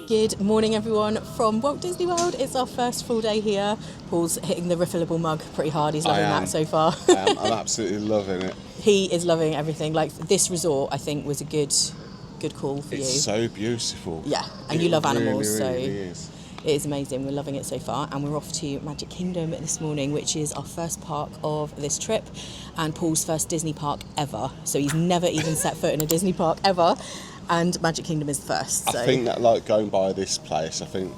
Good morning everyone from Walt Disney World. It's our first full day here. Paul's hitting the refillable mug pretty hard. He's loving that so far. I'm absolutely loving it. He is loving everything. Like this resort I think was a good call for you. It's so beautiful. Yeah, and you love animals, really, so really is. It is amazing. We're loving it so far, and we're off to Magic Kingdom this morning, which is our first park of this trip and Paul's first Disney park ever. So he's never even set foot in a Disney park ever. And Magic Kingdom is the first. So. I think that, like, going by this place, I think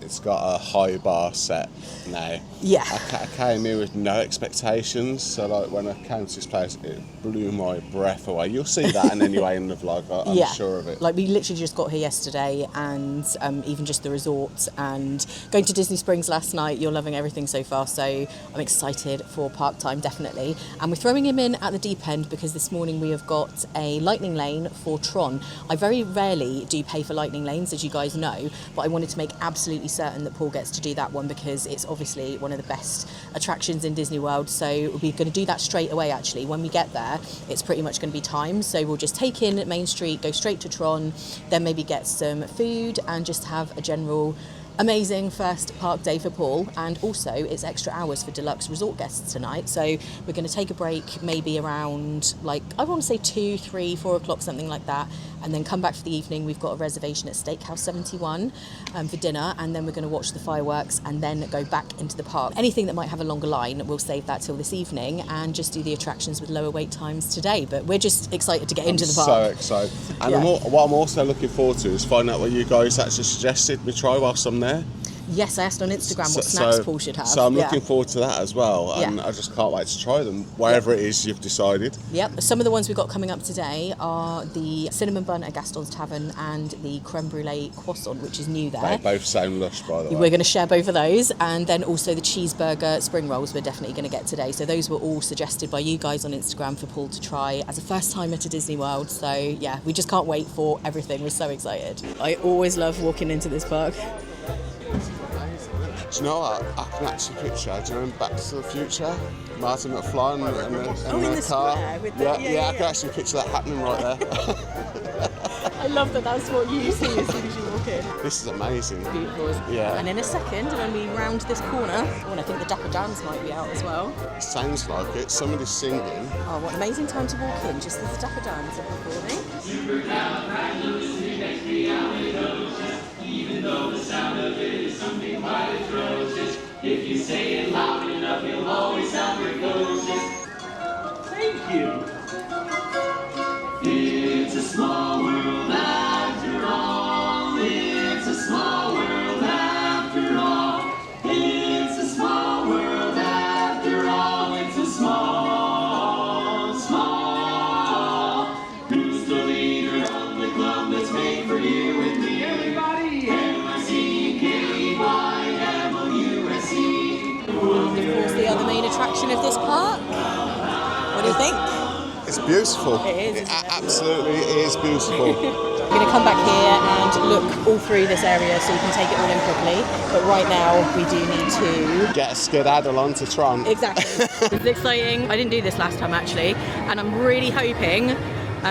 it's got a high bar set now. Yeah. I came here with no expectations, so like when I came to this place, it blew my breath away. You'll see that in the vlog, I'm sure of it. Like we literally just got here yesterday, and even just the resort and going to Disney Springs last night. You're loving everything so far, so I'm excited for park time, definitely. And we're throwing him in at the deep end because this morning we have got a lightning lane for Tron. I very rarely do pay for lightning lanes, as you guys know, but I wanted to make absolutely certain that Paul gets to do that one because it's obviously one of the best attractions in Disney World. So we're going to do that straight away. Actually, when we get there, it's pretty much going to be timed, so we'll just take in Main Street, go straight to Tron, then maybe get some food and just have a general amazing first park day for Paul. And also it's extra hours for deluxe resort guests tonight, so we're going to take a break maybe around, like, I want to say 2, 3, 4 o'clock, something like that, and then come back for the evening. We've got a reservation at Steakhouse 71 for dinner, and then we're going to watch the fireworks and then go back into the park. Anything that might have a longer line, we'll save that till this evening and just do the attractions with lower wait times today. But we're just excited to get into the park. So excited. And Yeah. what I'm also looking forward to is finding out what you guys actually suggested we try whilst I'm there. Yes, I asked on Instagram what snacks Paul should have. So I'm looking forward to that as well, and Yeah. I just can't wait to try them, whatever it is you've decided. Yep, some of the ones we've got coming up today are the cinnamon bun at Gaston's Tavern and the creme brulee croissant, which is new there. They both sound lush, by the way. We're going to share both of those, and then also the cheeseburger spring rolls we're definitely going to get today. So those were all suggested by you guys on Instagram for Paul to try as a first time at a Disney World. So yeah, we just can't wait for everything. We're so excited. I always love walking into this park. Do you know what? I can actually picture, do you know Back to the Future? Martin McFly and the car. Square with I can actually picture that happening right there. I love that that's what you see as soon as you walk in. This is amazing. Beautiful. Yeah. And in a second, when we round this corner, and I think the Dapper Dans might be out as well. It sounds like it. Somebody's singing. Oh, what an amazing time to walk in, just as the Dapper Dans are performing. Even though the sound of it is something quite atrocious, if you say it loud enough, you'll always sound precocious. Thank you. It's a small world after all. It's a small world after all. It's a small world after all. It's a small. Who's the leader of the club that's made for you and me? Everybody! M-I-C-K-Y-M-O-U-S-E. Of course, they are the main attraction of this park. What do you think? It's beautiful. It is, It absolutely is beautiful. We're going to come back here and look all through this area so you can take it all in properly. But right now, we do need to Get a skedaddle onto Tron. Exactly. It's exciting. I didn't do this last time actually, and I'm really hoping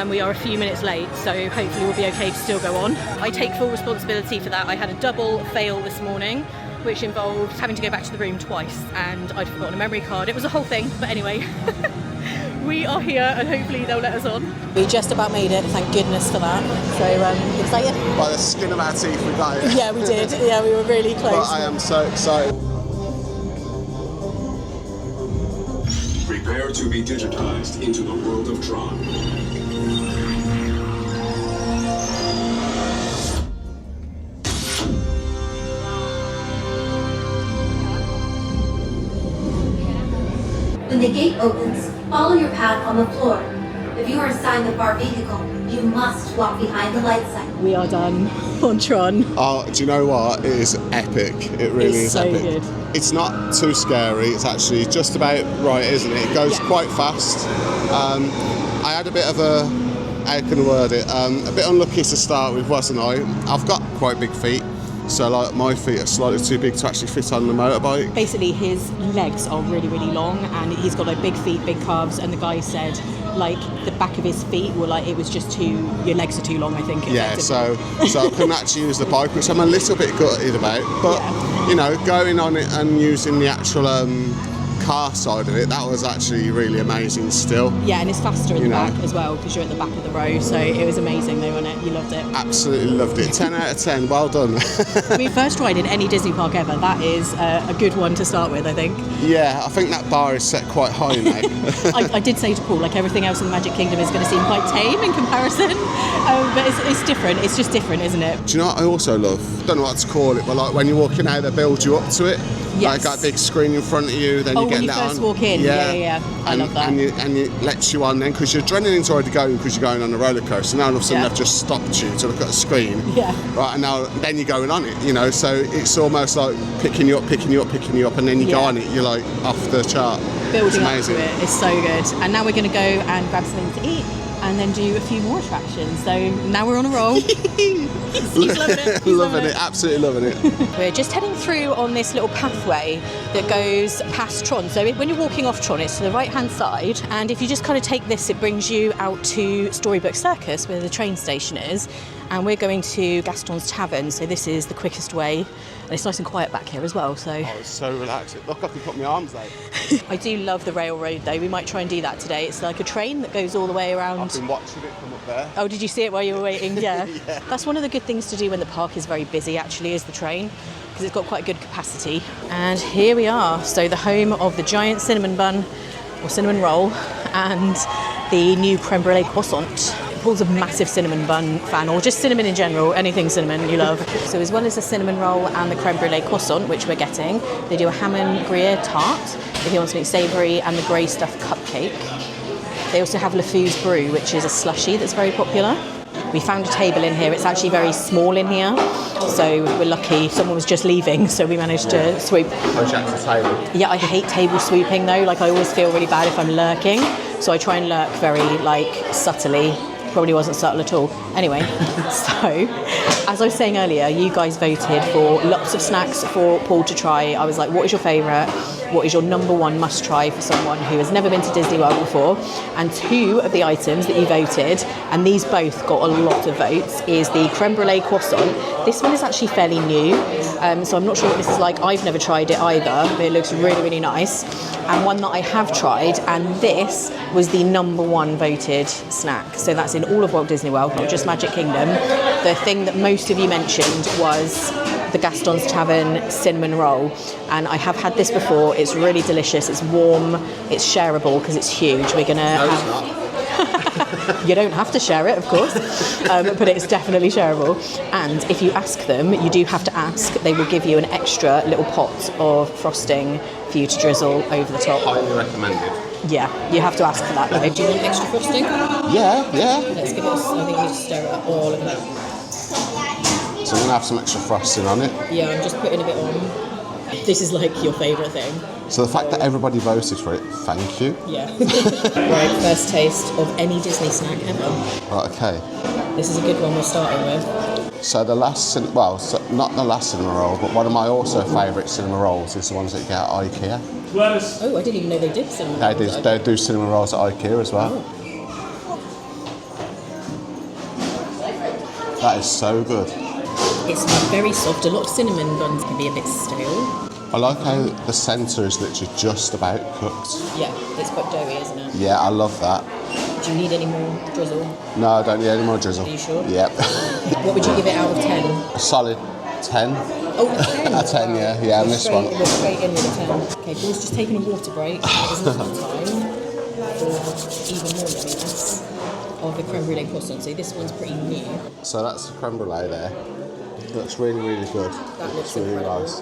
we are a few minutes late, so hopefully we'll be okay to still go on. I take full responsibility for that. I had a double fail this morning, which involved having to go back to the room twice, and I'd forgotten a memory card. It was a whole thing, but anyway. We are here and hopefully they'll let us on. We just about made it, thank goodness for that. So excited? By the skin of our teeth we got it. Yeah, we did. Yeah, we were really close. But I am so excited. Prepare to be digitized into the world of Tron. When the gate opens, follow your path on the floor. If you are assigned the bar vehicle, you must walk behind the light cycle. We are done on Tron. Oh, do you know what? It is epic. It really It's is so epic. good. It's not too scary. It's actually just about right, isn't it? It goes quite fast. I had a bit of a, how can I word it? A bit unlucky to start with, wasn't I? I've got quite big feet. So like my feet are slightly too big to actually fit on the motorbike. Basically, his legs are really, really long, and he's got like big feet, big calves. And the guy said, like the back of his feet were like it was just too. Your legs are too long, I think. Yeah, so I couldn't actually use the bike, which I'm a little bit gutted about. But you know, going on it and using the actual car side of it, that was actually really amazing still. Yeah, and it's faster in the know. back as well because you're at the back of the row. So it was amazing though, wasn't it? You loved it. Absolutely loved it. 10 out of 10. Well done. I mean, first ride in any Disney park ever. That is a good one to start with, I think. Yeah, I think that bar is set quite high now. I did say to Paul, like everything else in the Magic Kingdom is going to seem quite tame in comparison, but it's different. It's just different, isn't it? Do you know what I also love? I don't know what to call it, but like when you're walking out, they build you up to it. Yes. Like got a big screen in front of you, then you get when you let first on. walk in, yeah. I love that. And it lets you on then because your adrenaline's already going because you're going on a roller coaster. Now all of a sudden they've just stopped you to look at a screen. Yeah. Right, and now then you're going on it, you know. So it's almost like picking you up, and then you go on it. You're like off the chart. Building up amazing. to it is so good. And now we're going to go and grab something to eat and then do a few more attractions. So now we're on a roll. He's loving it. He's loving it. Absolutely loving it. We're just heading through on this little pathway that goes past Tron. So when you're walking off Tron, it's to the right-hand side. And if you just kind of take this, it brings you out to Storybook Circus, where the train station is. And we're going to Gaston's Tavern. So this is the quickest way. And it's nice and quiet back here as well. So Oh, it's so relaxing. Look, I can put my arms out. I do love the railroad though. We might try and do that today. It's like a train that goes all the way around. I've been watching it come up there. Oh, did you see it while you were waiting? Yeah. Yeah. That's one of the good things to do when the park is very busy, actually, is the train, because it's got quite a good capacity. And here we are. So the home of the giant cinnamon bun, or cinnamon roll, and the new creme brulee croissant. Paul's a massive cinnamon bun fan, or just cinnamon in general, anything cinnamon you love. So as well as the cinnamon roll and the creme brulee croissant, which we're getting, they do a ham and gruyere tart, if you want something savoury, and the grey stuff cupcake. They also have LeFou's Brew, which is a slushie that's very popular. We found a table in here. It's actually very small in here, so we're lucky. Someone was just leaving, so we managed to swoop. Project the table. Yeah, I hate table swooping though. Like I always feel really bad if I'm lurking, so I try and lurk very subtly. Probably wasn't subtle at all. Anyway, so as I was saying earlier, you guys voted for lots of snacks for Paul to try. I was like, what is your favourite? What is your number one must try for someone who has never been to Disney World before? And two of the items that you voted, and these both got a lot of votes, is the creme brulee croissant. This one is actually fairly new, so I'm not sure what this is like. I've never tried it either, but it looks really, really nice. And one that I have tried, and this was the number one voted snack. So that's in all of Walt Disney World, not just Magic Kingdom. The thing that most of you mentioned was the Gaston's Tavern cinnamon roll. And I have had this before. It's really delicious. It's warm. It's shareable because it's huge. We're going to have... You don't have to share it, of course, but it's definitely shareable. And if you ask them, you do have to ask, they will give you an extra little pot of frosting for you to drizzle over the top. Highly recommended. Yeah, you have to ask for that though. Do you want extra frosting? Yeah. Let's give it I think we just stir it up. Oh, look at that. So I'm going to have some extra frosting on it. Yeah, I'm just putting a bit on. This is like your favourite thing. So the fact that everybody voted for it, thank you. Yeah. Right, first taste of any Disney snack ever. Right, okay. This is a good one we're starting with. So the last, not the last cinema roll, but one of my also favourite cinema rolls is the ones that you get at IKEA. Oh, I didn't even know they did cinema rolls. They do cinema rolls at IKEA as well. Oh. That is so good. It's very soft. A lot of cinnamon buns can be a bit stale. I like how the centre is literally just about cooked. Yeah, it's quite doughy, isn't it? Yeah, I love that. Do you need any more drizzle? No, I don't need any more drizzle. Are you sure? Yep. What would you give it out of 10? A solid 10. Oh, a 10? A 10, yeah, and this one. We're straight in with a 10. Okay, Paul's just taking a water break. There's enough time for even more yumminess of the creme brulee croissant. So this one's pretty new. So that's the creme brulee there. It looks really, really good. That looks really incredible. nice.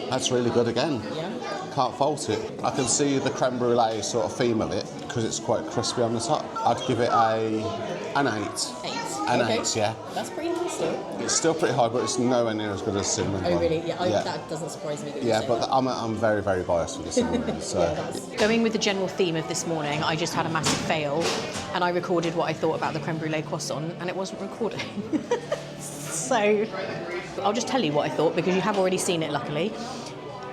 That's really good again. Yeah? can't fault it. I can see the creme brulee sort of theme of it because it's quite crispy on the top. I'd give it an 8. 8. An Okay. 8, yeah. That's pretty nice still. It's still pretty high, but it's nowhere near as good as cinnamon Oh bun. really? Yeah, that doesn't surprise me. That you Yeah, say but that. I'm very, very biased with the cinnamon. So Going with the general theme of this morning, I just had a massive fail, and I recorded what I thought about the creme brulee croissant, and it wasn't recording. So I'll just tell you what I thought because you have already seen it, luckily.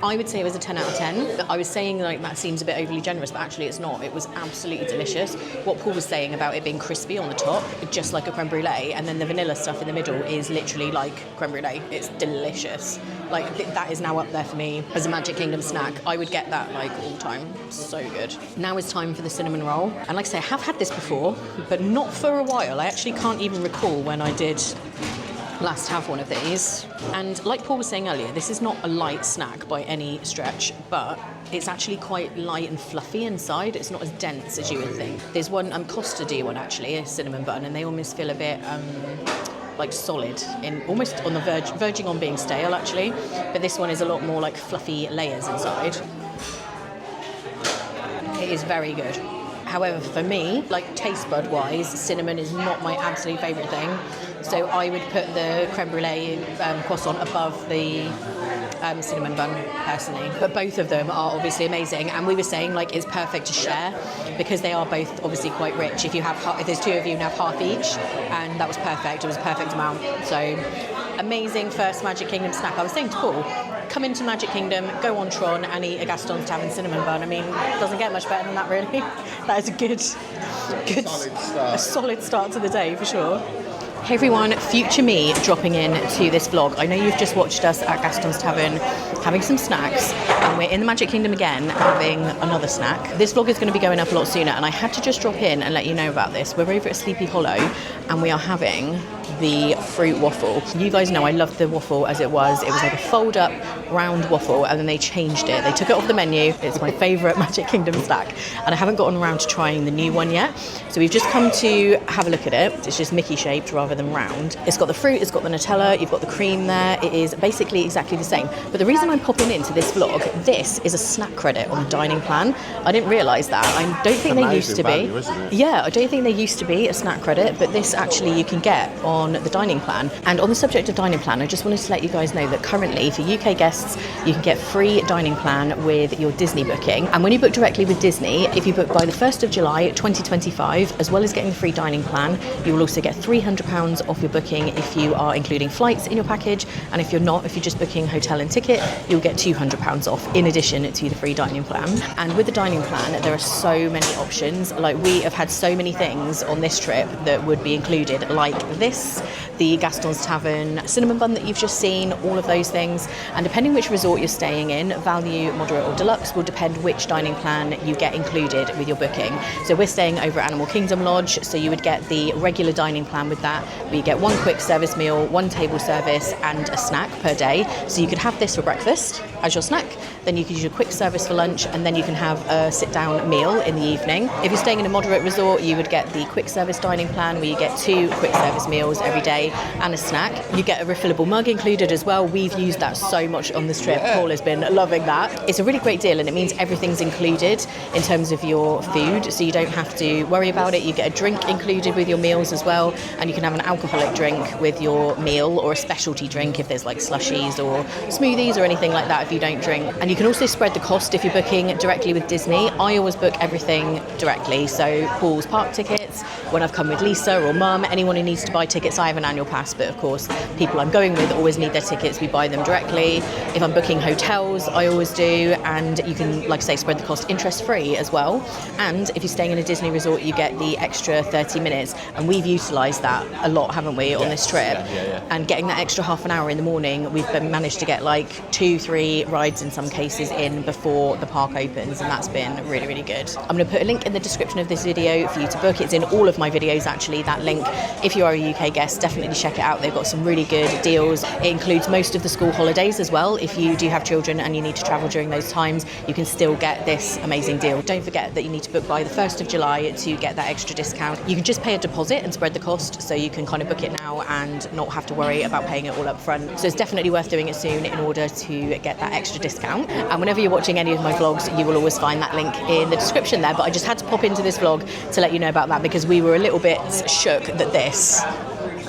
I would say it was a 10 out of 10. I was saying like that seems a bit overly generous, but actually it's not. It was absolutely delicious. What Paul was saying about it being crispy on the top, just like a creme brulee, and then the vanilla stuff in the middle is literally like creme brulee. It's delicious. Like that is now up there for me as a Magic Kingdom snack. I would get that like all the time. So good. Now is time for the cinnamon roll. And like I say, I have had this before, but not for a while. I actually can't even recall when I did last have one of these. And like Paul was saying earlier, this is not a light snack by any stretch, but it's actually quite light and fluffy inside. It's not as dense as you would think. There's one Costa do one actually, a cinnamon bun, and they almost feel a bit like solid, in almost on the verging on being stale actually. But this one is a lot more like fluffy layers inside. It is very good. However, for me, like taste bud wise, cinnamon is not my absolute favourite thing. So I would put the creme brulee croissant above the cinnamon bun personally. But both of them are obviously amazing, and we were saying like it's perfect to share because they are both obviously quite rich. If there's two of you and have half each, and that was perfect. It was a perfect amount. So amazing first Magic Kingdom snack. I was saying to Paul, come into Magic Kingdom, go on Tron and eat a Gaston's Tavern cinnamon bun. I mean, it doesn't get much better than that really. That is a good solid start to the day for sure. Hey everyone, future me dropping in to this vlog. I know you've just watched us at Gaston's Tavern having some snacks, and we're in the Magic Kingdom again having another snack. This vlog is going to be going up a lot sooner, and I had to just drop in and let you know about this. We're over at Sleepy Hollow and we are having the fruit waffle. You guys know I loved the waffle as it was. It was like a fold up round waffle, and then they changed it. They took it off the menu. It's my favourite Magic Kingdom snack, and I haven't gotten around to trying the new one yet. So we've just come to have a look at it. It's just Mickey shaped rather than round. It's got the fruit, it's got the Nutella, you've got the cream there. It is basically exactly the same. But the reason I'm popping into this vlog, this is a snack credit on the dining plan. I didn't realise that. I don't think they used to value, be. Isn't it? Yeah, I don't think they used to be a snack credit, but this actually you can get on the dining plan. And on the subject of dining plan, I just wanted to let you guys know that currently for UK guests, you can get free dining plan with your Disney booking. And when you book directly with Disney, if you book by the 1st of July 2025, as well as getting the free dining plan, you will also get £300 off your booking if you are including flights in your package. And if you're not, if you're just booking hotel and ticket, you'll get £200 off in addition to the free dining plan. And with the dining plan, there are so many options. Like we have had so many things on this trip that would be included, like this, the Gaston's Tavern cinnamon bun that you've just seen, all of those things. And depending which resort you're staying in, value, moderate or deluxe, will depend which dining plan you get included with your booking. So we're staying over at Animal Kingdom Lodge, so you would get the regular dining plan with that, where you get one quick service meal, one table service and a snack per day. So you could have this for breakfast as your snack, then you could use your quick service for lunch, and then you can have a sit-down meal in the evening. If you're staying in a moderate resort, you would get the quick service dining plan, where you get 2 quick service meals every day and a snack. You get a refillable mug included as well. We've used that so much on this trip. Paul has been loving that. It's a really great deal, and it means everything's included in terms of your food, so you don't have to worry about it. You get a drink included with your meals as well, and you can have an alcoholic drink with your meal, or a specialty drink if there's like slushies or smoothies or anything like that if you don't drink. And you can also spread the cost if you're booking directly with Disney. I always book everything directly, so Paul's park tickets, when I've come with Lisa or Mum, anyone who needs to buy tickets, I have an annual pass, but of course people I'm going with always need their tickets, we buy them directly. If I'm booking hotels, I always do, and you can, like I say, spread the cost interest free as well. And if you're staying in a Disney resort, you get the extra 30 minutes, and we've utilised that a lot, haven't we, on this trip? And getting that extra half an hour in the morning, we've managed to get like 2-3 rides in some cases in before the park opens, and that's been really, really good. I'm going to put a link in the description of this video for you to book. It's in all of my videos actually, that link. If you are a UK guest, definitely check it out. They've got some really good deals. It includes most of the school holidays as well. If you do have children and you need to travel during those times, you can still get this amazing deal. Don't forget that you need to book by the 1st of July to get that extra discount. You can just pay a deposit and spread the cost, so you can kind of book it now and not have to worry about paying it all up front. So it's definitely worth doing it soon in order to get that that extra discount. And whenever you're watching any of my vlogs, you will always find that link in the description there. But I just had to pop into this vlog to let you know about that, because we were a little bit shook that this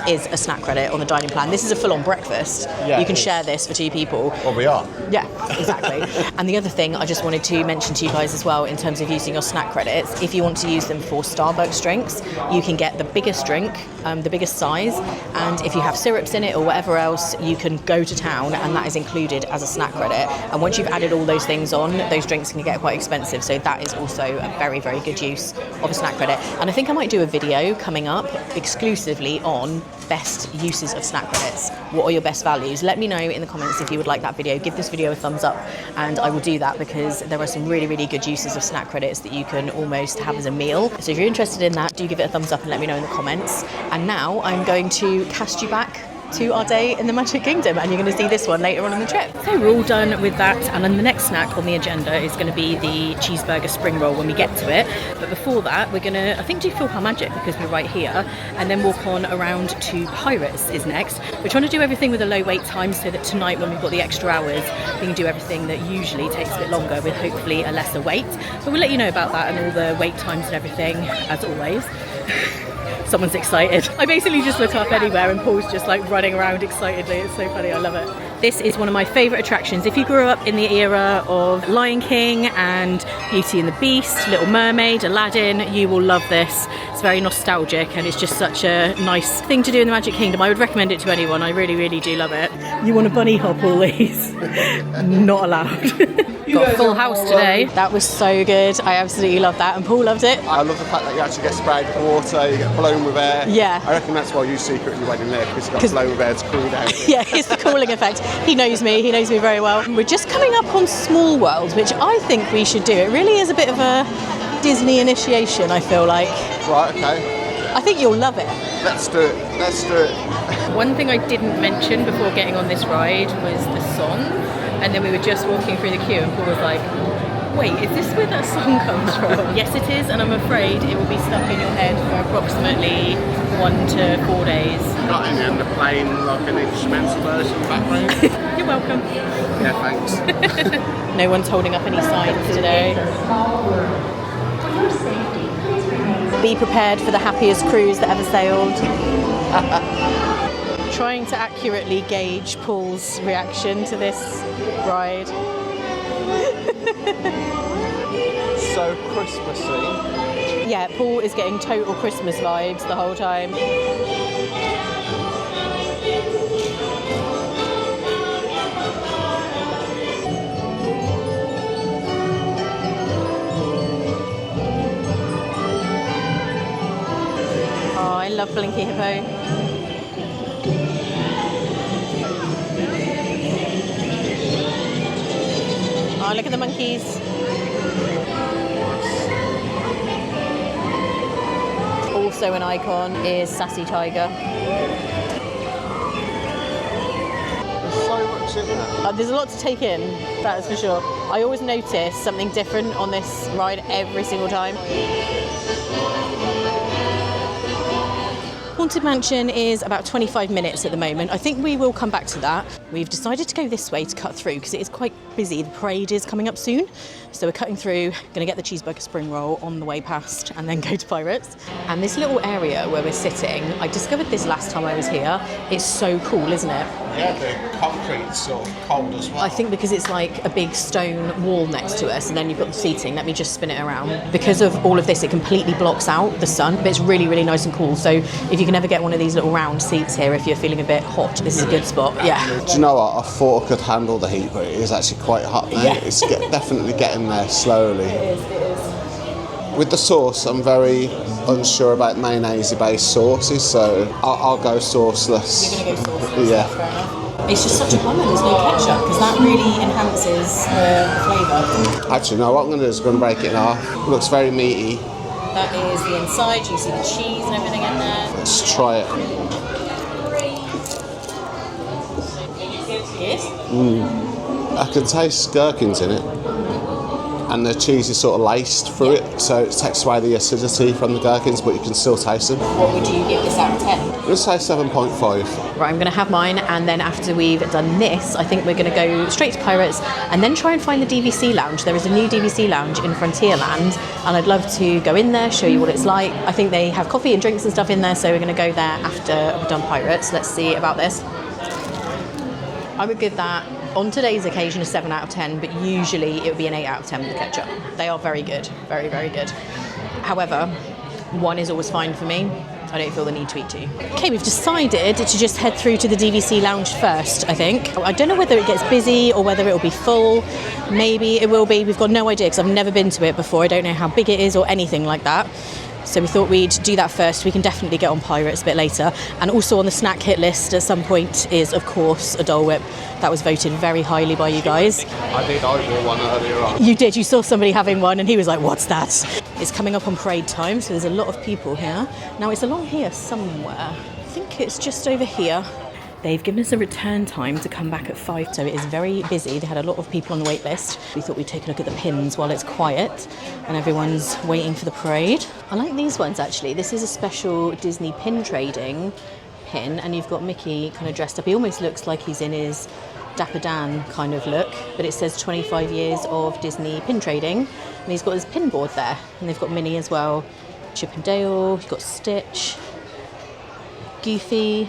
is a snack credit on the dining plan. This is a full-on breakfast. Yeah, you can share this for 2 people. Well, we are. Yeah, exactly. And the other thing I just wanted to mention to you guys as well, in terms of using your snack credits, if you want to use them for Starbucks drinks, you can get the biggest drink, the biggest size, and if you have syrups in it or whatever else, you can go to town, and that is included as a snack credit. And once you've added all those things on, those drinks can get quite expensive, so that is also a very, very good use of a snack credit. And I think I might do a video coming up exclusively on best uses of snack credits. What are your best values? Let me know in the comments if you would like that video. Give this video a thumbs up and I will do that, because there are some really, really good uses of snack credits that you can almost have as a meal. So if you're interested in that, do give it a thumbs up and let me know in the comments. And now I'm going to cast you back to our day in the Magic Kingdom, and you're going to see this one later on in the trip. So we're all done with that, and then the next snack on the agenda is going to be the cheeseburger spring roll when we get to it. But before that, we're going to, I think, do PhilharMagic, because we're right here, and then walk on around to Pirates is next. We're trying to do everything with a low wait time, so that tonight, when we've got the extra hours, we can do everything that usually takes a bit longer with hopefully a lesser wait. But we'll let you know about that and all the wait times and everything, as always. Someone's excited. I basically just look up anywhere and Paul's just like running around excitedly. It's so funny, I love it. This is one of my favourite attractions. If you grew up in the era of Lion King and Beauty and the Beast, Little Mermaid, Aladdin, you will love this. It's very nostalgic and it's just such a nice thing to do in the Magic Kingdom. I would recommend it to anyone. I really, really do love it. You want a bunny hop, always? Not allowed. Got a full house today. That was so good. I absolutely love that, and Paul loved it. I love the fact that you actually get sprayed with water, you get blown with air. Yeah. I reckon that's why you secretly went in there, because you got blown with air to cool down. Yeah, it's the cooling effect. He knows me very well. We're just coming up on Small World, which I think we should do. It really is a bit of a Disney initiation, I feel like. Right, okay. I think you'll love it. Let's do it. Let's do it. One thing I didn't mention before getting on this ride was the song. And then we were just walking through the queue and Paul was like, wait, is this where that song comes from? Yes, it is, and I'm afraid it will be stuck in your head for approximately 1 to 4 days. Not in the end of playing like an instrumental version background. You're welcome. Yeah, thanks. No one's holding up any signs today. Be prepared for the happiest cruise that ever sailed. Trying to accurately gauge Paul's reaction to this ride. So Christmassy. Yeah, Paul is getting total Christmas vibes the whole time. Oh, I love Blinky Hippo. Oh, look at the monkeys. Also an icon is Sassy Tiger. There's so much in there. There's a lot to take in, that is for sure. I always notice something different on this ride every single time. Haunted Mansion is about 25 minutes at the moment. I think we will come back to that. We've decided to go this way to cut through because it is quite busy. The parade is coming up soon. So we're cutting through, going to get the cheeseburger spring roll on the way past and then go to Pirates. And this little area where we're sitting, I discovered this last time I was here. It's so cool, isn't it? Yeah, the concrete's sort of cold as well. I think because it's like a big stone wall next to us and then you've got the seating. Let me just spin it around. Because of all of this, it completely blocks out the sun, but it's really, really nice and cool. So if you can ever get one of these little round seats here, if you're feeling a bit hot, this is a good spot. Yeah. Do you know what? I thought I could handle the heat, but it is actually quite hot now. Yeah. It's definitely getting there slowly. It is. With the sauce, I'm very unsure about mayonnaise-based sauces, so I'll go sauceless. You're going to go sauceless? Yeah. Fair enough. It's just such a bummer there's no ketchup, because that really enhances the flavour. Actually, no, what I'm going to do is I'm going to break it in half. It looks very meaty. That is the inside, you see the cheese and everything in there. Let's try it. Yes? I can taste gherkins in it. and the cheese is sort of laced through it, so it takes away the acidity from the gherkins, but you can still taste them. What would you give this out of 10? I'm going to say 7.5. Right, I'm going to have mine, and then after we've done this, I think we're going to go straight to Pirates and then try and find the DVC Lounge. There is a new DVC Lounge in Frontierland, and I'd love to go in there, show you what it's like. I think they have coffee and drinks and stuff in there, so we're going to go there after we've done Pirates. Let's see about this. I would give that, on today's occasion, a 7 out of 10, but usually it would be an 8 out of 10 with the ketchup. They are very good, very, very good. However, one is always fine for me. I don't feel the need to eat two. Okay, we've decided to just head through to the DVC Lounge first, I think. I don't know whether it gets busy or whether it'll be full. Maybe it will be. We've got no idea because I've never been to it before. I don't know how big it is or anything like that. So we thought we'd do that first. We can definitely get on Pirates a bit later. And also on the snack hit list at some point is, of course, a Dole Whip. That was voted very highly by you guys. I did eyeball one earlier on. You did. You saw somebody having one and he was like, what's that? It's coming up on parade time, so there's a lot of people here. Now, it's along here somewhere. I think it's just over here. They've given us a return time to come back at 5, so it is very busy. They had a lot of people on the wait list. We thought we'd take a look at the pins while it's quiet and everyone's waiting for the parade. I like these ones, actually. This is a special Disney pin trading pin, and you've got Mickey kind of dressed up. He almost looks like he's in his Dapper Dan kind of look, but it says 25 years of Disney pin trading, and he's got his pin board there. And they've got Minnie as well, Chip and Dale, you've got Stitch, Goofy,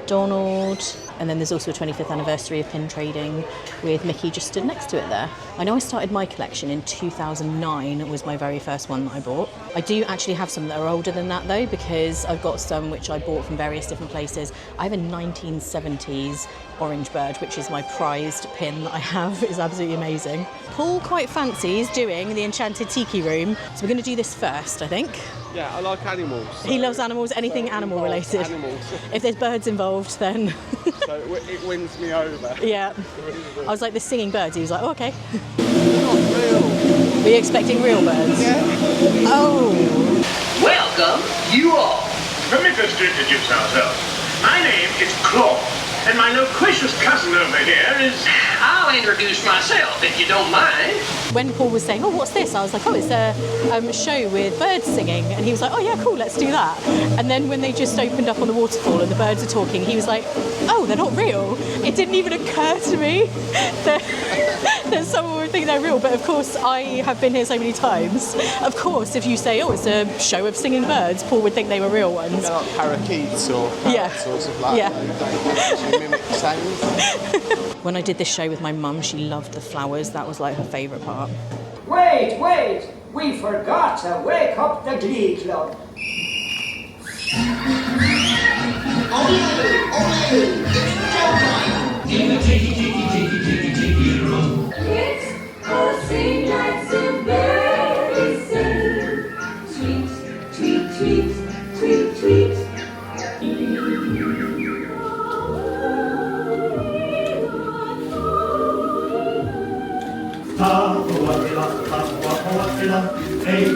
Donald, and then there's also a 25th anniversary of pin trading with Mickey just stood next to it there. I know I started my collection in 2009, it was my very first one that I bought. I do actually have some that are older than that though, because I've got some which I bought from various different places. I have a 1970s orange bird, which is my prized pin that I have. It's absolutely amazing. Paul quite fancies doing the Enchanted Tiki room, so we're going to do this first, I think. Yeah, I like animals. So he loves animals, anything animal related. Animals. If there's birds involved, then... So it wins me over. Yeah. I was like, the singing birds. He was like, oh, okay. Not real. Were you expecting real birds? Yeah. Oh. Welcome, you all. Permit us to introduce ourselves. My name is Claude, and my loquacious cousin over here is... I'll introduce myself, if you don't mind. When Paul was saying, oh, what's this? I was like, oh, it's a show with birds singing. And he was like, oh, yeah, cool, let's do that. And then when they just opened up on the waterfall and the birds are talking, he was like, oh, they're not real. It didn't even occur to me that someone would think they're real. But of course, I have been here so many times. Of course, if you say, oh, it's a show of singing birds, Paul would think they were real ones. They're like parakeets or parrots or something like that. They actually mimic sounds. When I did this show with my mum, she loved the flowers. That was like her favourite part. Wait! We forgot to wake up the Glee Club. It's a sing like some berries sing. Tweet, tweet, tweet, tweet, tweet.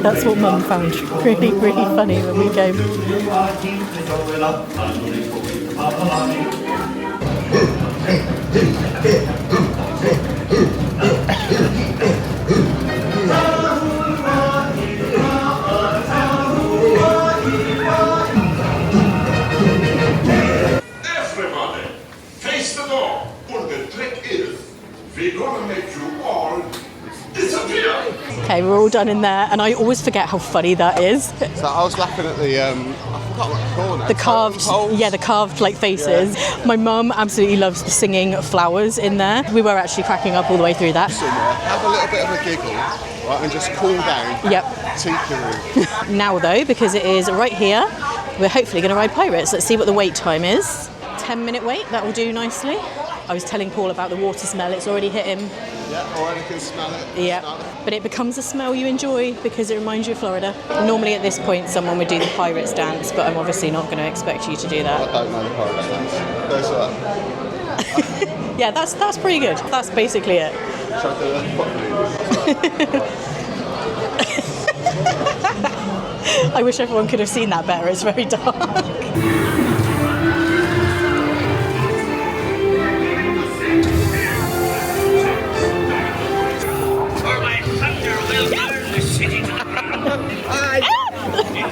That's what Mum found really, really funny when we came. Everybody, face the door. And the trick is, we're gonna make you all disappear. Okay, we're all done in there, and I always forget how funny that is. So I was laughing at the, I forgot what they're called now. The carved, yeah, the carved like faces. Yeah. My mum absolutely loves the singing flowers in there. We were actually cracking up all the way through that. Have a little bit of a giggle, right, and just cool down. Yep. Tiki room. Now though, because it is right here, we're hopefully going to ride Pirates. Let's see what the wait time is. 10-minute wait, that will do nicely. I was telling Paul about the water smell, it's already hit him. Yeah, already can smell it. Yeah, but it becomes a smell you enjoy because it reminds you of Florida. Normally at this point someone would do the Pirates dance, but I'm obviously not going to expect you to do that. I don't know the Pirates dance. Goes like that. Yeah, that's pretty good. That's basically it. Shall I do that? I wish everyone could have seen that better, it's very dark. For my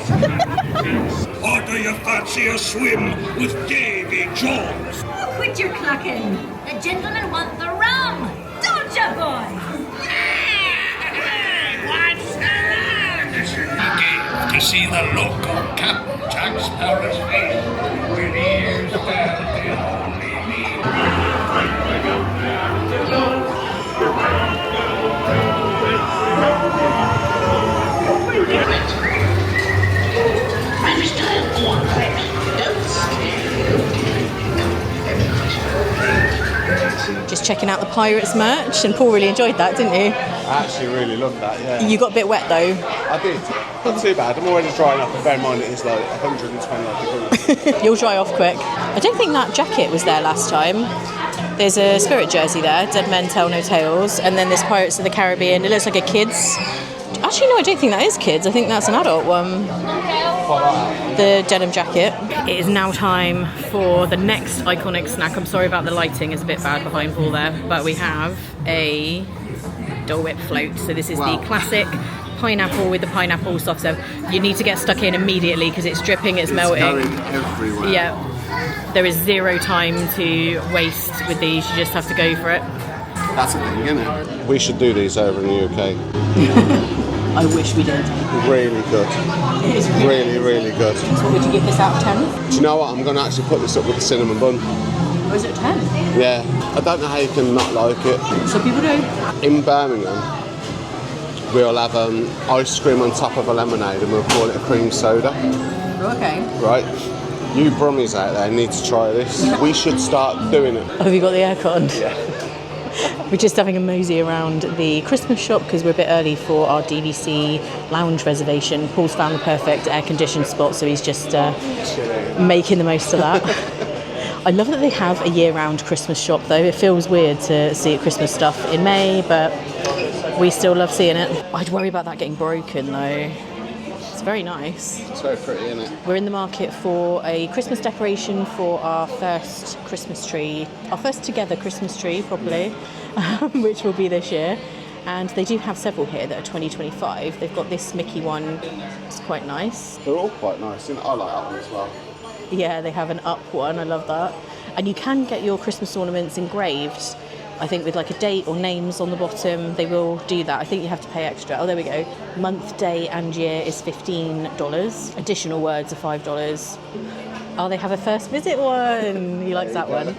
Or do you fancy a swim with Davy Jones? Oh, quit your clucking. The gentlemen want the rum. Don't you, boys? What's the to see the look on Captain Jack Sparrow's face when he hears that they only Just checking out the Pirates merch, and Paul really enjoyed that, didn't you? I actually really loved that, yeah. You got a bit wet though. I did. Not too bad. I'm already drying up, and bear in mind it is like 120 degrees. You'll dry off quick. I don't think that jacket was there last time. There's a Spirit jersey there, Dead Men Tell No Tales, and then there's Pirates of the Caribbean. It looks like a kid's. Actually, no, I don't think that is kids. I think that's an adult one. The denim jacket. It is now time for the next iconic snack. I'm sorry about the lighting, it's a bit bad behind Paul there, but we have a Dole Whip float. So this is the classic pineapple with the pineapple soft serve. You need to get stuck in immediately because it's dripping, it's melting. Going everywhere. Yeah. There is zero time to waste with these, you just have to go for it. That's the thing, isn't it? We should do these over in the UK. I wish we did. Really good. It is Really, really good. So would you give this out of 10? Do you know what? I'm going to actually put this up with the cinnamon bun. Or is it a 10? Yeah. I don't know how you can not like it. Some people do. In Birmingham, we'll have ice cream on top of a lemonade and we'll call it a cream soda. Okay. Right? You brummies out there need to try this. We should start doing it. Have you got the aircon? Yeah. We're just having a mosey around the Christmas shop because we're a bit early for our DVC Lounge reservation. Paul's found the perfect air-conditioned spot, so he's just making the most of that. I love that they have a year-round Christmas shop, though. It feels weird to see Christmas stuff in May, but we still love seeing it. I'd worry about that getting broken, though. It's very nice. It's very pretty, isn't it? We're in the market for a Christmas decoration for our first Christmas tree, our first together Christmas tree, probably, which will be this year. And they do have several here that are 2025. They've got this Mickey one, it's quite nice. They're all quite nice, isn't it? I like that one as well. Yeah, they have an up one, I love that. And you can get your Christmas ornaments engraved, I think with like a date or names on the bottom. They will do that. I think you have to pay extra. Oh, there we go. Month, day and year is $15. Additional words are $5. Oh, they have a first visit one. He likes that one.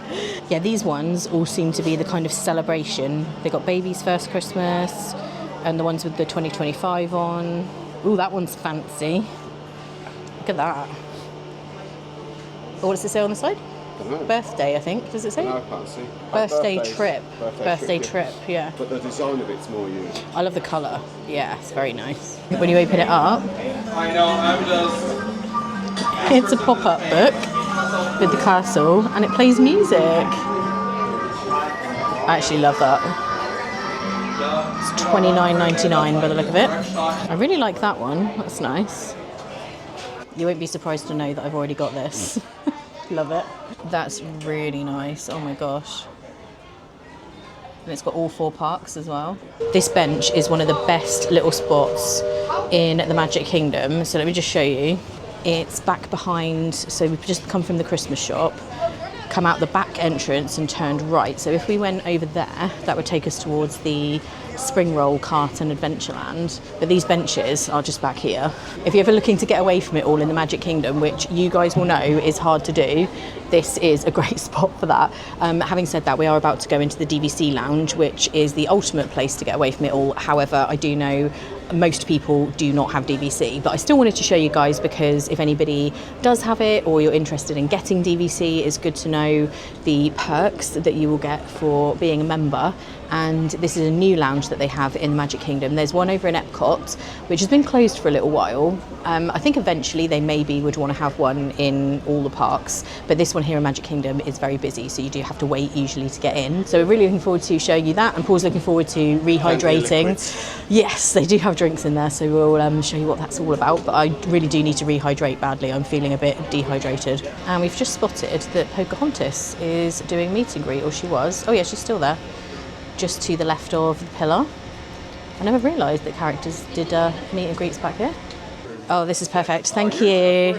Yeah, these ones all seem to be the kind of celebration. They got baby's first Christmas and the ones with the 2025 on. Ooh, that one's fancy. Look at that. Oh, what does it say on the side? Birthday, I think. Does it say? No, I can't see. Birthday trip. Birthday trip, yeah. But the design of it's more unique. I love the colour. Yeah, it's very nice. When you open it up, I know, I'm just... it's a pop-up book with the castle and it plays music. I actually love that. It's $29.99 by the look of it. I really like that one. That's nice. You won't be surprised to know that I've already got this. Love it. That's really nice. Oh my gosh. And it's got all 4 parks as well. This bench is one of the best little spots in the Magic Kingdom. So let me just show you. It's back behind, so we've just come from the Christmas shop, come out the back entrance and turned right. So if we went over there, that would take us towards the Spring Roll Cart and Adventureland. But these benches are just back here. If you're ever looking to get away from it all in the Magic Kingdom, which you guys will know is hard to do, this is a great spot for that. Having said that, we are about to go into the DVC Lounge, which is the ultimate place to get away from it all. However, I do know most people do not have DVC, but I still wanted to show you guys because if anybody does have it or you're interested in getting DVC, it's good to know the perks that you will get for being a member. And this is a new lounge that they have in the Magic Kingdom. There's one over in Epcot, which has been closed for a little while. I think eventually they maybe would want to have one in all the parks, but this one here in Magic Kingdom is very busy, so you do have to wait usually to get in. So we're really looking forward to showing you that, and Paul's looking forward to rehydrating. Yes, they do have drinks in there, so we'll show you what that's all about, but I really do need to rehydrate badly. I'm feeling a bit dehydrated. And we've just spotted that Pocahontas is doing meet and greet, or she was. Oh yeah, she's still there. Just to the left of the pillar. I never realised that characters did meet and greets back here. Oh, this is perfect. Thank you.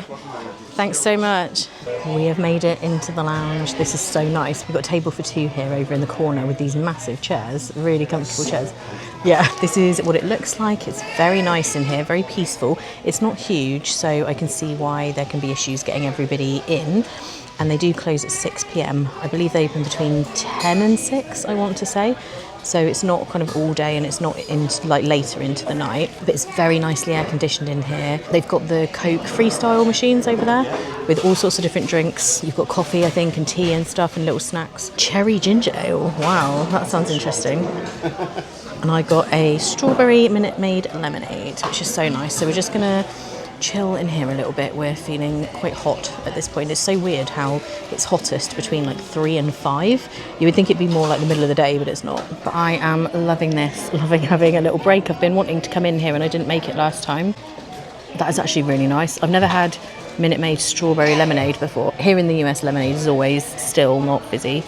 Thanks so much. We have made it into the lounge. This is so nice. We've got a table for two here over in the corner with these massive chairs, really comfortable chairs. Yeah, this is what it looks like. It's very nice in here, very peaceful. It's not huge, so I can see why there can be issues getting everybody in. And they do close at 6 p.m. I believe they open between 10 and 6, I want to say. So it's not kind of all day and it's not like later into the night, but it's very nicely air conditioned in here. They've got the Coke freestyle machines over there with all sorts of different drinks. You've got coffee, I think, and tea and stuff and little snacks. Cherry ginger ale. Wow, that sounds interesting. And I got a strawberry Minute Maid lemonade, which is so nice. So we're just gonna chill in here a little bit. We're feeling quite hot at this point. It's so weird how it's hottest between like 3 and 5. You would think it'd be more like the middle of the day, but it's not. But I am loving this, loving having a little break. I've been wanting to come in here and I didn't make it last time. That is actually really nice. I've never had Minute Maid strawberry lemonade before. Here in the US, lemonade is always still not fizzy.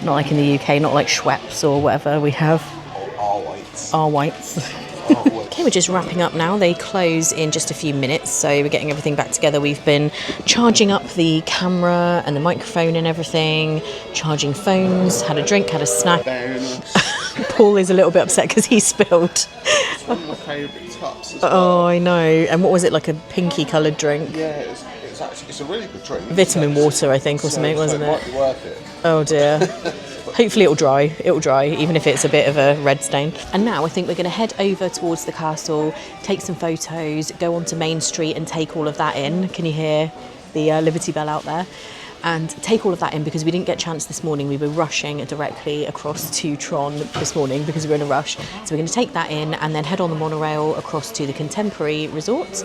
Not like in the UK, not like Schweppes or whatever we have. Our whites. Okay, we're just wrapping up now. They close in just a few minutes, so we're getting everything back together. We've been charging up the camera and the microphone and everything, charging phones, had a drink, had a snack. Paul is a little bit upset because he spilled. One of my favourite tops as well. Oh, I know. And what was it, like a pinky coloured drink? Yeah, it's a really good drink. Vitamin water, I think, or something, wasn't it? Might be worth it. Oh dear. Hopefully it'll dry, even if it's a bit of a red stain. And now I think we're going to head over towards the castle, take some photos, go onto Main Street and take all of that in. Can you hear the Liberty Bell out there? And take all of that in because we didn't get a chance this morning. We were rushing directly across to Tron this morning because we were in a rush. So we're going to take that in and then head on the monorail across to the Contemporary Resort.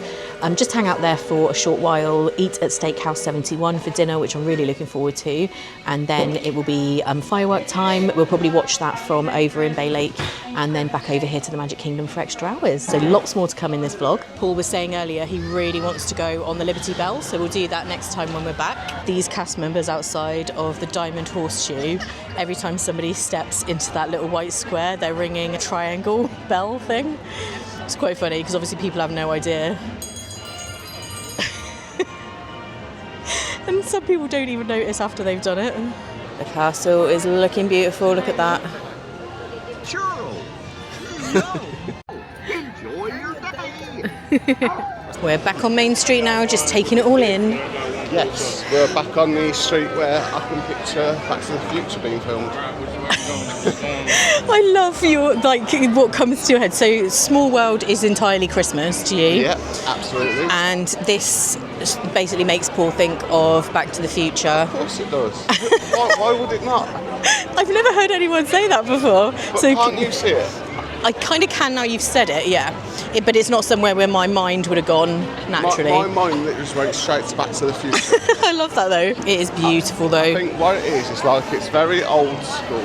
Just hang out there for a short while, eat at Steakhouse 71 for dinner, which I'm really looking forward to. And then it will be firework time. We'll probably watch that from over in Bay Lake and then back over here to the Magic Kingdom for extra hours. So lots more to come in this vlog. Paul was saying earlier he really wants to go on the Liberty Bell, so we'll do that next time when we're back. These cast members outside of the Diamond Horseshoe, every time somebody steps into that little white square, they're ringing a triangle bell thing. It's quite funny because obviously people have no idea. And some people don't even notice after they've done it. The castle is looking beautiful, look at that. Enjoy your day. We're back on Main Street now, just taking it all in. Yes, we're back on the street where I can picture Back to the Future being filmed. I love your, like, what comes to your head. So Small World is entirely Christmas to you. Yeah, absolutely. And this basically makes Paul think of Back to the Future. Of course it does. Why would it not? I've never heard anyone say that before. But so can't you see it? I kind of can now you've said it, yeah. But it's not somewhere where my mind would have gone naturally. My mind literally went straight to Back to the Future. I love that though. It is beautiful though. I think what it is like it's very old school.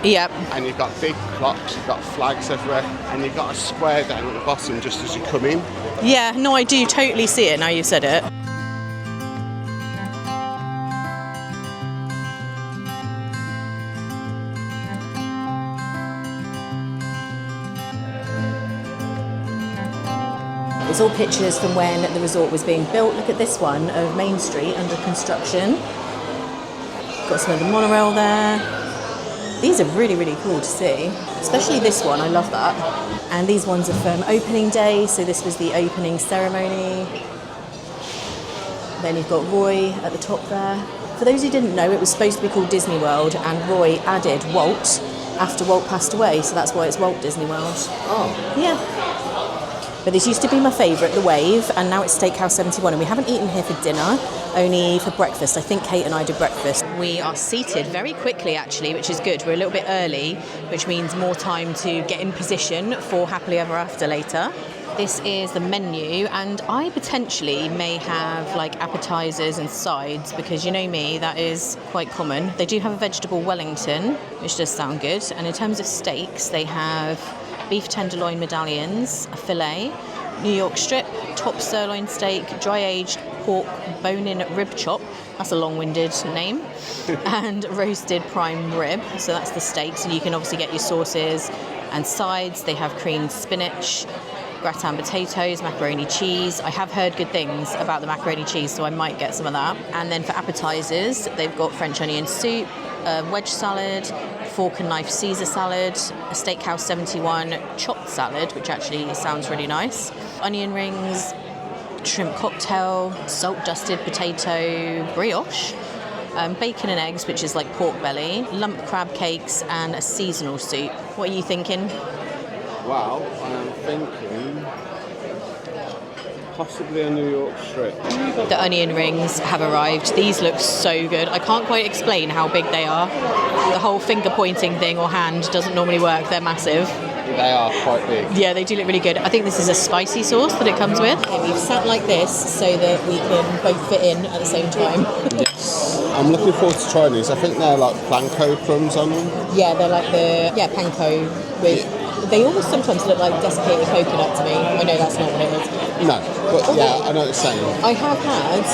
Yep. And you've got big clocks, you've got flags everywhere, and you've got a square down at the bottom just as you come in. Yeah, no, I do totally see it now you've said it. It's all pictures from when the resort was being built. Look at this one of Main Street under construction. Got some of the monorail there. These are really, really cool to see, especially this one. I love that. And these ones are from opening day, so this was the opening ceremony. Then you've got Roy at the top there. For those who didn't know, it was supposed to be called Disney World, and Roy added Walt after Walt passed away, so that's why it's Walt Disney World. Oh. Yeah. But this used to be my favourite, the Wave, and now it's Steakhouse 71, and we haven't eaten here for dinner, only for breakfast. I think Kate and I did breakfast. We are seated very quickly, actually, which is good. We're a little bit early, which means more time to get in position for Happily Ever After later. This is the menu, and I potentially may have like appetizers and sides because you know me, that is quite common. They do have a vegetable Wellington, which does sound good. And in terms of steaks, they have beef tenderloin medallions, a fillet, New York strip, top sirloin steak, dry-aged pork bone-in rib chop, that's a long-winded name, and roasted prime rib, so that's the steaks, and you can obviously get your sauces and sides. They have creamed spinach, gratin potatoes, macaroni cheese. I have heard good things about the macaroni cheese, so I might get some of that. And then for appetizers, they've got French onion soup, a wedge salad, fork and knife Caesar salad, a Steakhouse 71 chopped salad, which actually sounds really nice, onion rings, shrimp cocktail, salt dusted potato brioche, bacon and eggs, which is like pork belly, lump crab cakes, and a seasonal soup. What are you thinking? Wow, I am thinking possibly a New York strip. The onion rings have arrived. These look so good. I can't quite explain how big they are. The whole finger pointing thing or hand doesn't normally work. They're massive. They are quite big. Yeah, they do look really good. I think this is a spicy sauce that it comes with. Okay, we've sat like this so that we can both fit in at the same time. Yes. I'm looking forward to trying these. I think they're like planko crumbs on them. Yeah, they're like panko with... They almost sometimes look like desiccated coconut to me. I know that's not what it is. No, but yeah, I know what you're saying. I have had,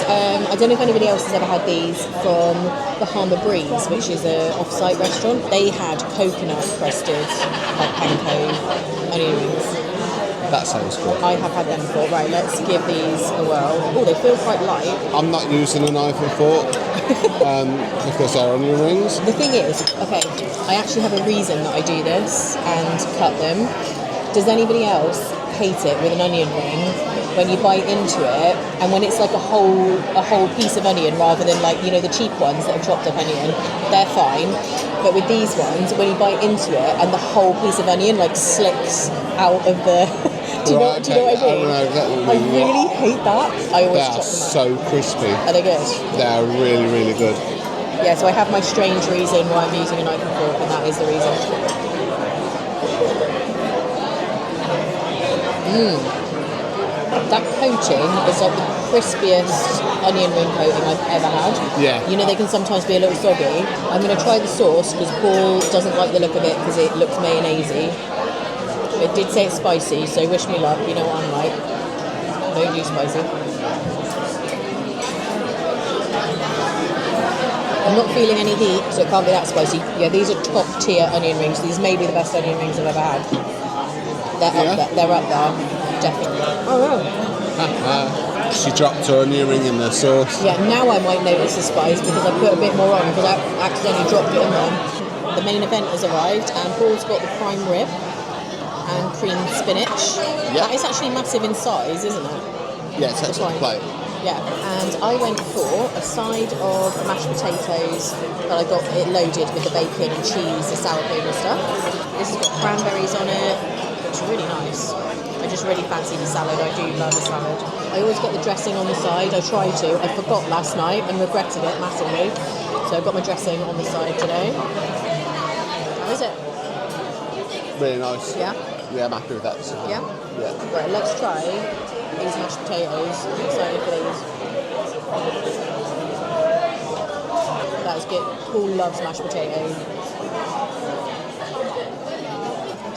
I don't know if anybody else has ever had these from PhilharMagic, which is an off-site restaurant. They had coconut crusted like panko onion rings. That sounds good. I have had them before. Right, let's give these a whirl. Oh, they feel quite light. I'm not using a knife and fork because they're onion rings. The thing is, okay, I actually have a reason that I do this and cut them. Does anybody else hate it with an onion ring when you bite into it and when it's like a whole piece of onion rather than like, you know, the cheap ones that are chopped up onion? They're fine. But with these ones, when you bite into it and the whole piece of onion like slicks out of the... do you know what I mean? I really hate that. I always chop them up. So crispy. Are they good? They're really, really good. Yeah, so I have my strange reason why I'm using a knife and fork, and that is the reason. That coating is like the crispiest onion ring coating I've ever had. Yeah. You know, they can sometimes be a little soggy. I'm going to try the sauce because Paul doesn't like the look of it because it looks mayonnaise-y. It did say it's spicy, so wish me luck. You know what I'm like. Don't do spicy. I'm not feeling any heat, so it can't be that spicy. Yeah, these are top tier onion rings. These may be the best onion rings I've ever had. They're up there. Definitely. Oh, wow. She dropped her onion ring in the sauce. Yeah, now I might notice the spice because I put a bit more on because I accidentally dropped it in there. The main event has arrived and Paul's got the prime rib and cream spinach. Yeah. That is actually massive in size, isn't it? Yeah, it's actually a plate. Yeah, and I went for a side of mashed potatoes, but I got it loaded with the bacon and cheese, the sour cream and stuff. This has got cranberries on it. It's really nice. I just really fancy the salad. I do love a salad. I always get the dressing on the side. I try to. I forgot last night and regretted it massively. So I've got my dressing on the side today. How is it? Really nice. Yeah? Yeah, I'm happy with that. Yeah? Yeah. Right, let's try these mashed potatoes. I'm excited for these. That is good. Paul loves mashed potatoes.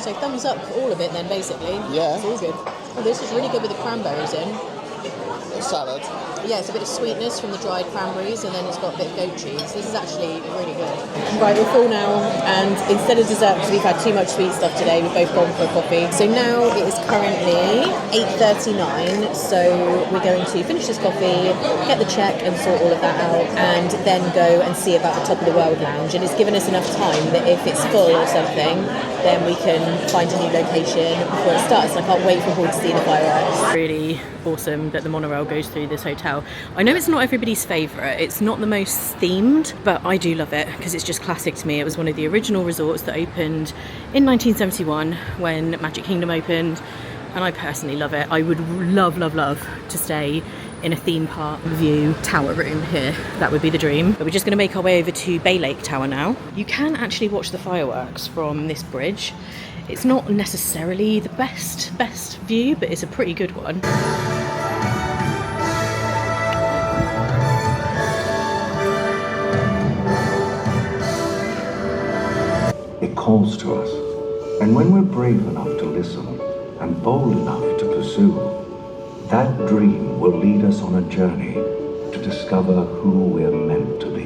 So thumbs up for all of it then, basically. Yeah. It's all good. Oh, this is really good with the cranberries in. Salad. Yeah, it's a bit of sweetness from the dried cranberries and then it's got a bit of goat cheese. This is actually really good. Right, we're full now and instead of dessert, because we've had too much sweet stuff today, we've both gone for a coffee. So now it is currently 8:39, so we're going to finish this coffee, get the check and sort all of that out and then go and see about the Top of the World Lounge. And it's given us enough time that if it's full or something, then we can find a new location before it starts. And I can't wait for Paul to see the fireworks. Really awesome that the monorail goes through this hotel. I know it's not everybody's favourite, it's not the most themed, but I do love it because it's just classic to me. It was one of the original resorts that opened in 1971 when Magic Kingdom opened, and I personally love it. I would love to stay in a theme park view tower room here. That would be the dream. But we're just going to make our way over to Bay Lake Tower now. You can actually watch the fireworks from this bridge. It's not necessarily the best view, but it's a pretty good one. It calls to us, and when we're brave enough to listen and bold enough to pursue, that dream will lead us on a journey to discover who we're meant to be.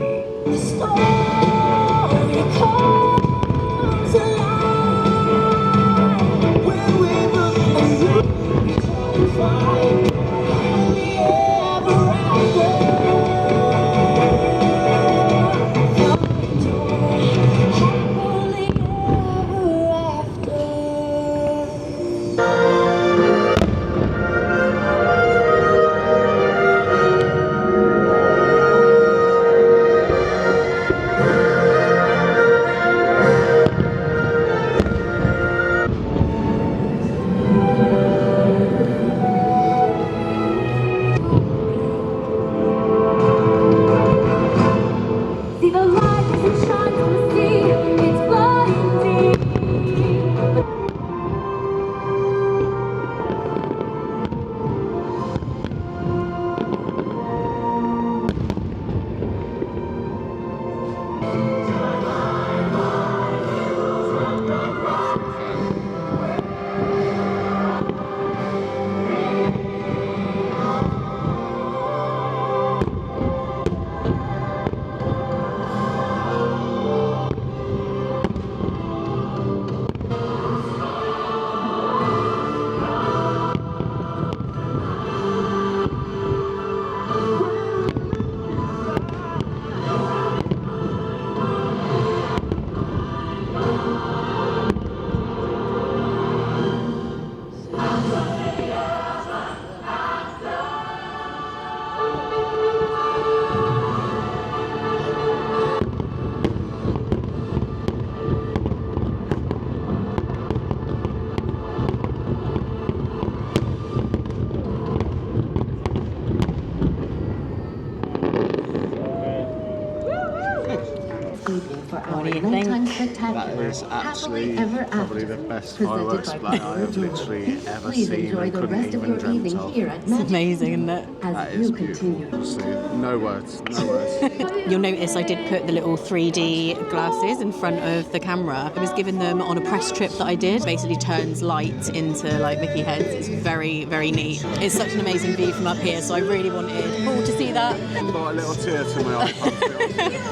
What do you think? That is actually probably the best fireworks display I have literally ever seen and couldn't even dreamt of. It's amazing, isn't it? That is beautiful. Honestly, no words, no words. You'll notice I did put the little 3D glasses in front of the camera. I was given them on a press trip that I did. Basically turns light into like Mickey heads. It's very, very neat. It's such an amazing view from up here, so I really wanted Paul to see that. Got a little tear to my eye.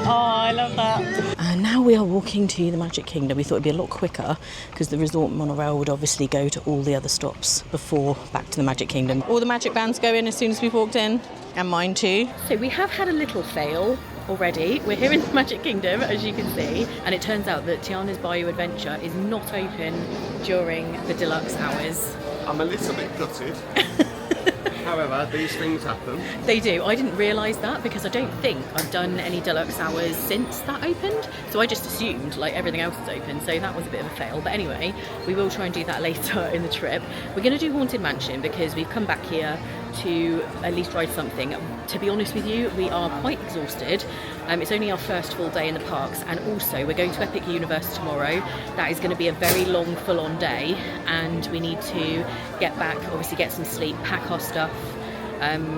Oh, I love that. And now we are walking to the Magic Kingdom. We thought it'd be a lot quicker because the resort monorail would obviously go to all the other stops before back to the Magic Kingdom. All the magic bands go in as soon as we walked in, and mine too. So we have had a little fail already. We're here in the Magic Kingdom, as you can see, and it turns out that Tiana's Bayou Adventure is not open during the deluxe hours. I'm a little bit gutted. However, these things happen. They do. I didn't realise that because I don't think I've done any deluxe hours since that opened. So I just assumed like everything else is open. So that was a bit of a fail. But anyway, we will try and do that later in the trip. We're going to do Haunted Mansion because we've come back here to at least ride something. To be honest with you, we are quite exhausted. It's only our first full day in the parks, and also we're going to Epic Universe tomorrow. That is going to be a very long, full-on day, and we need to get back, obviously get some sleep, pack our stuff,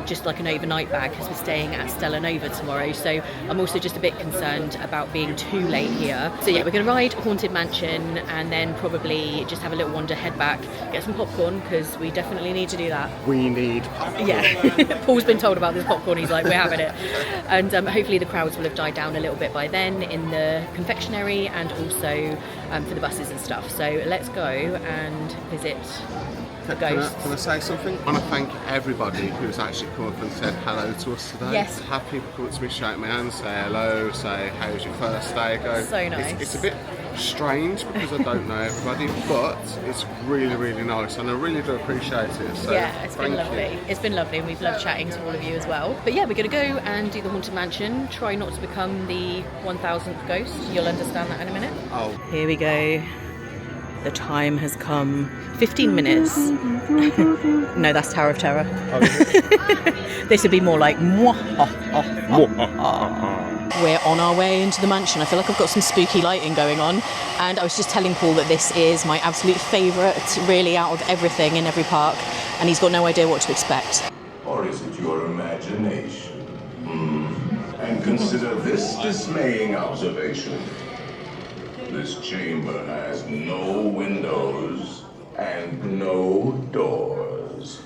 just like an overnight bag because we're staying at Stella Nova tomorrow. So I'm also just a bit concerned about being too late here. So yeah, we're going to ride Haunted Mansion and then probably just have a little wander, head back, get some popcorn because we definitely need to do that. We need popcorn. Yeah, Paul's been told about this popcorn. He's like, we're having it. And hopefully the crowds will have died down a little bit by then in the confectionery and also for the buses and stuff. So let's go and visit. Can I say something? I want to thank everybody who's actually come up and said hello to us today. Yes. To have people come up to me, shake my hand, say hello, say how's your first day go. So nice. It's a bit strange because I don't know everybody, but it's really, really nice and I really do appreciate it. So yeah, it's been lovely. It's been lovely and we've loved chatting to all of you as well. But yeah, we're going to go and do the Haunted Mansion. Try not to become the 1000th ghost. You'll understand that in a minute. Oh. Here we go. The time has come. 15 minutes. No, that's Tower of Terror. Oh, this would be more like mwah. We're on our way into the mansion. I feel like I've got some spooky lighting going on. And I was just telling Paul that this is my absolute favourite, really, out of everything in every park. And he's got no idea what to expect. Or is it your imagination? And consider this dismaying observation. This chamber has no windows and no doors.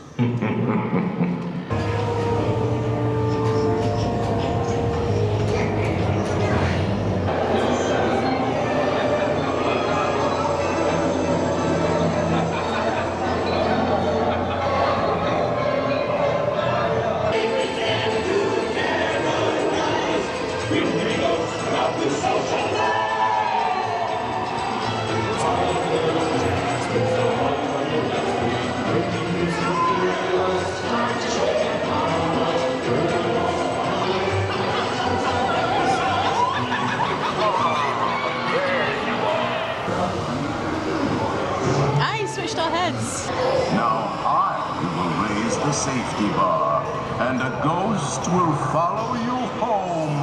safety bar, and a ghost will follow you home.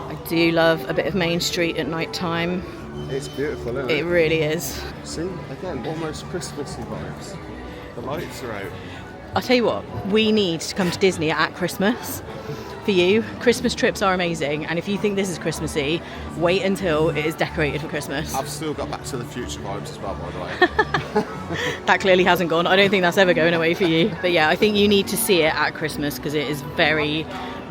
I do love a bit of Main Street at night time. It's beautiful, isn't it? It really is. See, again, almost Christmassy vibes. The lights are out. I'll tell you what, we need to come to Disney at Christmas. For you, Christmas trips are amazing, and if you think this is Christmassy, wait until it is decorated for Christmas. I've still got Back to the Future vibes as well, by the way. That clearly hasn't gone. I don't think that's ever going away for you. But yeah, I think you need to see it at Christmas because it is very,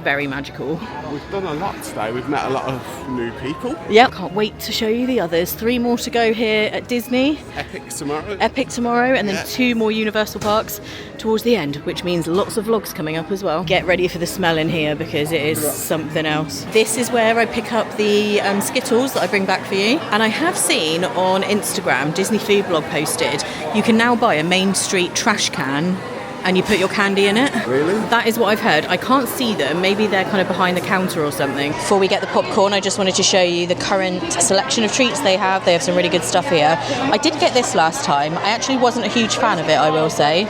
very magical. We've done a lot today. We've met a lot of new people. Yep, can't wait to show you the others. 3 more to go here at Disney. Epic tomorrow. Epic tomorrow, and then 2 more Universal parks towards the end, which means lots of vlogs coming up as well. Get ready for the smell in here because it is something else. This is where I pick up the Skittles that I bring back for you. And I have seen on Instagram, Disney Food Blog posted, you can now buy a Main Street trash can and you put your candy in it. Really? That is what I've heard. I can't see them. Maybe they're kind of behind the counter or something. Before we get the popcorn, I just wanted to show you the current selection of treats they have. They have some really good stuff here. I did get this last time. I actually wasn't a huge fan of it, I will say.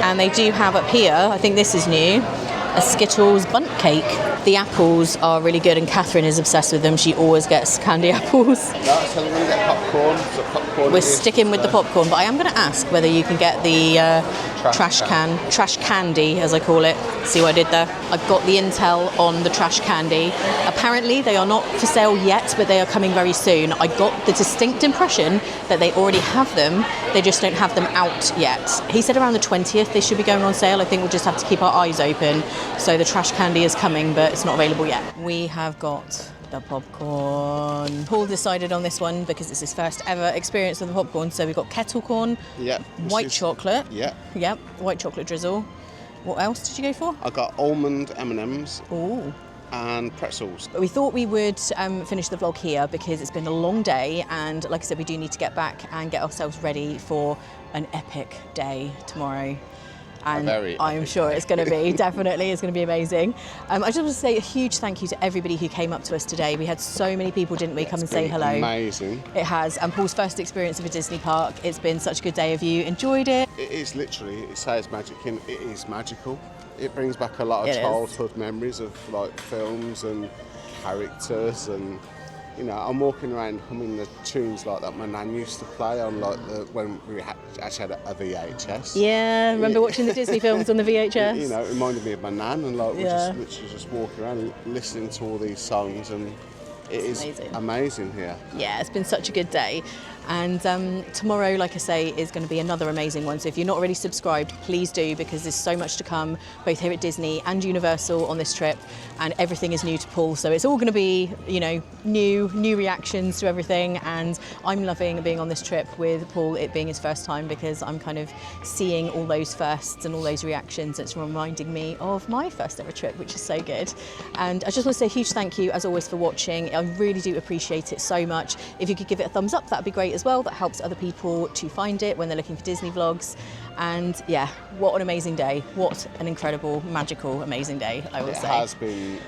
And they do have up here, I think this is new, a Skittles bundt cake. The apples are really good and Catherine is obsessed with them. She always gets candy apples. So we're going to get popcorn. So popcorn We're sticking with the popcorn, but I am going to ask whether you can get the trash candy, as I call it. See what I did there? I've got the intel on the trash candy. Apparently they are not for sale yet, but they are coming very soon. I got the distinct impression that they already have them. They just don't have them out yet. He said around the 20th they should be going on sale. I think we'll just have to keep our eyes open. So the trash candy is coming, but it's not available yet. We have got the popcorn. Paul decided on this one because it's his first ever experience with the popcorn. So we've got kettle corn, white chocolate. Yep, white chocolate drizzle. What else did you go for? I got almond M&Ms. Ooh. And pretzels. But we thought we would finish the vlog here because it's been a long day, and like I said, we do need to get back and get ourselves ready for an epic day tomorrow. And I'm sure it's going to be, definitely, it's going to be amazing. I just want to say a huge thank you to everybody who came up to us today. We had so many people, didn't we, come and say hello. Amazing. It has. And Paul's first experience of a Disney park. It's been such a good day. Have you enjoyed it? It is literally, it says magic and it is magical. It brings back a lot of childhood memories of like films and characters, and you know, I'm walking around humming the tunes like that my nan used to play on like when we actually had a VHS. Yeah, remember watching the Disney films on the VHS? You know, it reminded me of my nan, and like we're just literally just walking around and listening to all these songs, and it is amazing here. Yeah, it's been such a good day. And tomorrow, like I say, is going to be another amazing one. So if you're not already subscribed, please do, because there's so much to come, both here at Disney and Universal on this trip, and everything is new to Paul. So it's all going to be, you know, new reactions to everything. And I'm loving being on this trip with Paul, it being his first time, because I'm kind of seeing all those firsts and all those reactions. It's reminding me of my first ever trip, which is so good. And I just want to say a huge thank you, as always, for watching. I really do appreciate it so much. If you could give it a thumbs up, that'd be great as well. That helps other people to find it when they're looking for Disney vlogs. And yeah, what an amazing day. What an incredible, magical, amazing day, I will say. It has been,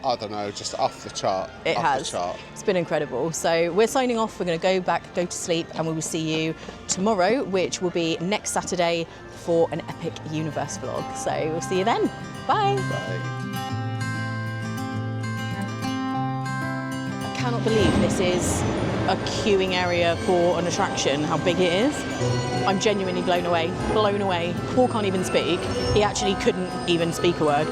I don't know, just off the chart. It has. It's been incredible. So we're signing off. We're going to go back, go to sleep, and we will see you tomorrow, which will be next Saturday for an epic universe vlog. So we'll see you then. Bye. Bye. I cannot believe this is a queuing area for an attraction, how big it is. I'm genuinely blown away, blown away. Paul can't even speak. He actually couldn't even speak a word.